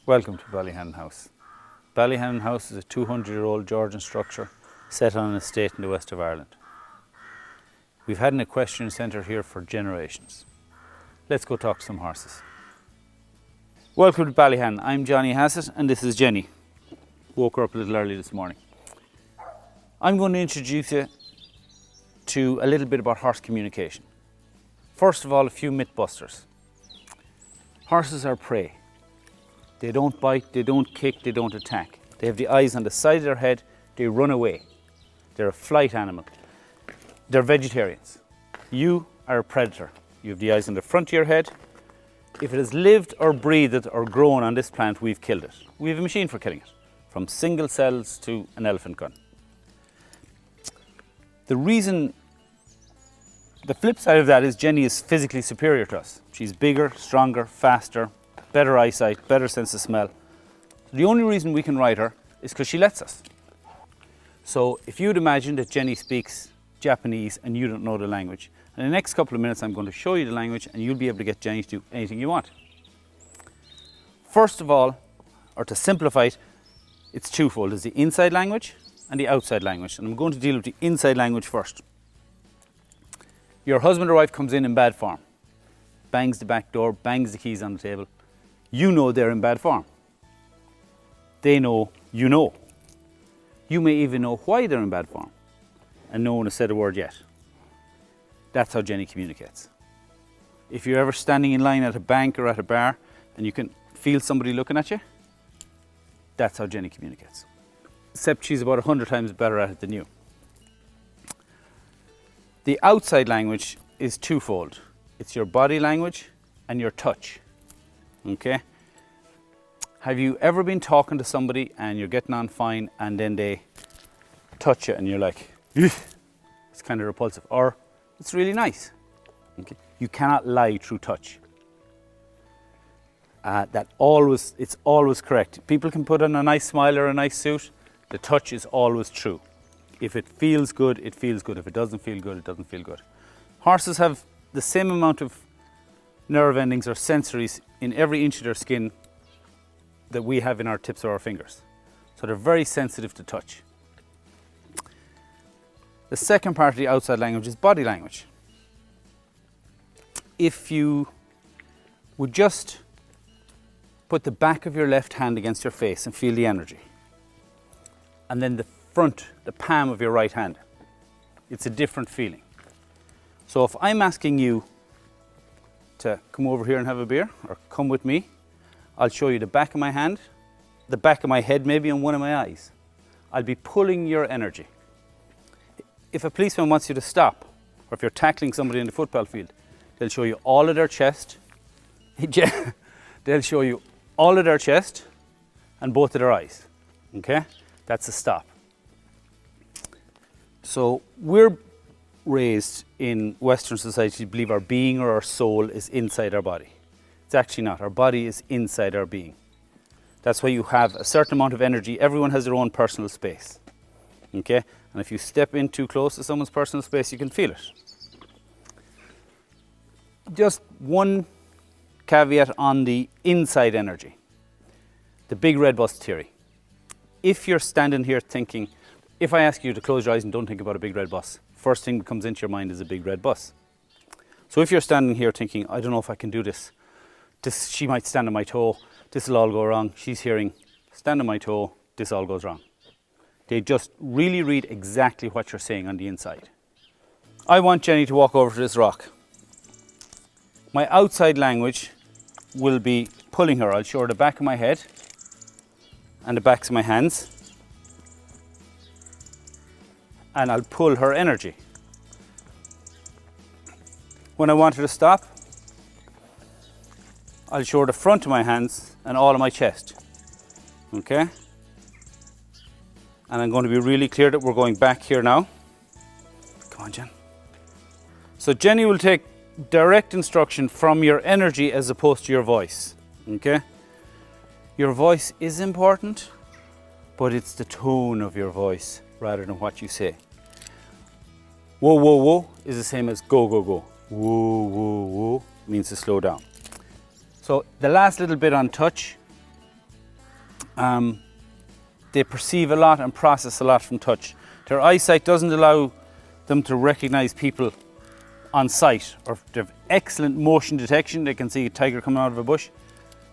Welcome to Ballyhannon House. Ballyhannon House is a 200-year-old Georgian structure set on an estate in the west of Ireland. We've had an equestrian centre here for generations. Let's go talk to some horses. Welcome to Ballyhannon. I'm Johnny Hassett and this is Jenny. Woke her up a little early this morning. I'm going to introduce you to a little bit about horse communication. First of all, a few myth busters. Horses are prey. They don't bite, they don't kick, they don't attack. They have the eyes on the side of their head, they run away. They're a flight animal. They're vegetarians. You are a predator. You have the eyes on the front of your head. If it has lived or breathed or grown on this planet, we've killed it. We have a machine for killing it, from single cells to an elephant gun. The flip side of that is Jenny is physically superior to us. She's bigger, stronger, faster, better eyesight, better sense of smell. The only reason we can ride her is because she lets us. So if you'd imagine that Jenny speaks Japanese and you don't know the language, in the next couple of minutes I'm going to show you the language and you'll be able to get Jenny to do anything you want. First of all, or to simplify it, it's twofold. There's the inside language and the outside language. And I'm going to deal with the inside language first. Your husband or wife comes in bad form, bangs the back door, bangs the keys on the table. You know they're in bad form. They know you know. You may even know why they're in bad form, and no one has said a word yet. That's how Jenny communicates. If you're ever standing in line at a bank or at a bar and you can feel somebody looking at you, that's how Jenny communicates. Except she's about 100 times better at it than you. The outside language is twofold. It's your body language and your touch. Okay? Have you ever been talking to somebody and you're getting on fine and then they touch you and you're like, ugh, it's kind of repulsive, or it's really nice? Okay? You cannot lie through touch. It's always correct. People can put on a nice smile or a nice suit. The touch is always true. If it feels good, it feels good. If it doesn't feel good, it doesn't feel good. Horses have the same amount of nerve endings or sensories in every inch of their skin that we have in our tips of our fingers. So they're very sensitive to touch. The second part of the outside language is body language. If you would just put the back of your left hand against your face and feel the energy, and then the palm of your right hand, it's a different feeling. So if I'm asking you to come over here and have a beer, or come with me, I'll show you the back of my hand, the back of my head maybe, and one of my eyes. I'll be pulling your energy. If a policeman wants you to stop, or if you're tackling somebody in the football field, they'll show you all of their chest. They'll show you all of their chest and both of their eyes. Okay? That's a stop. So we're raised in Western society to believe our being or our soul is inside our body. It's actually not. Our body is inside our being. That's why you have a certain amount of energy. Everyone has their own personal space. Okay? And if you step in too close to someone's personal space, you can feel it. Just one caveat on the inside energy. The big red bus theory. If you're standing here thinking, if I ask you to close your eyes and don't think about a big red bus, first thing that comes into your mind is a big red bus. So if you're standing here thinking, I don't know if I can do this, she might stand on my toe, this will all go wrong. She's hearing, stand on my toe, this all goes wrong. They just really read exactly what you're saying on the inside. I want Jenny to walk over to this rock. My outside language will be pulling her. I'll show her the back of my head and the backs of my hands. And I'll pull her energy. When I want her to stop, I'll show her the front of my hands and all of my chest. Okay? And I'm going to be really clear that we're going back here now. Come on, Jen. So Jenny will take direct instruction from your energy as opposed to your voice. Okay? Your voice is important, but it's the tone of your voice rather than what you say. Whoa, whoa, whoa is the same as go, go, go. Whoa, whoa, whoa means to slow down. So the last little bit on touch, They perceive a lot and process a lot from touch. Their eyesight doesn't allow them to recognize people on sight, or they have excellent motion detection. They can see a tiger coming out of a bush.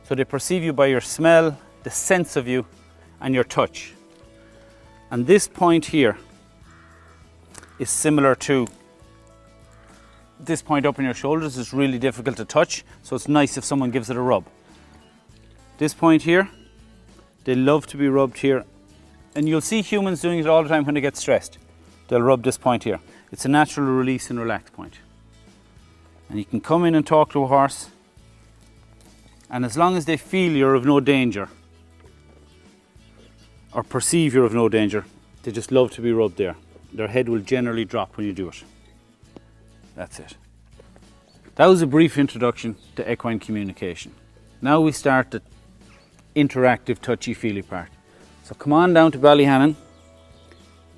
So they perceive you by your smell, the sense of you, and your touch. And this point here is similar to this point up in your shoulders. Is really difficult to touch, so it's nice if someone gives it a rub. This point here, they love to be rubbed here. And you'll see humans doing it all the time when they get stressed. They'll rub this point here. It's a natural release and relax point. And you can come in and talk to a horse, and as long as they feel you're of no danger, or perceive you're of no danger, they just love to be rubbed there. Their head will generally drop when you do it. That's it. That was a brief introduction to equine communication. Now we start the interactive, touchy-feely part. So come on down to Ballyhannon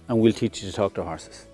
and we'll teach you to talk to horses.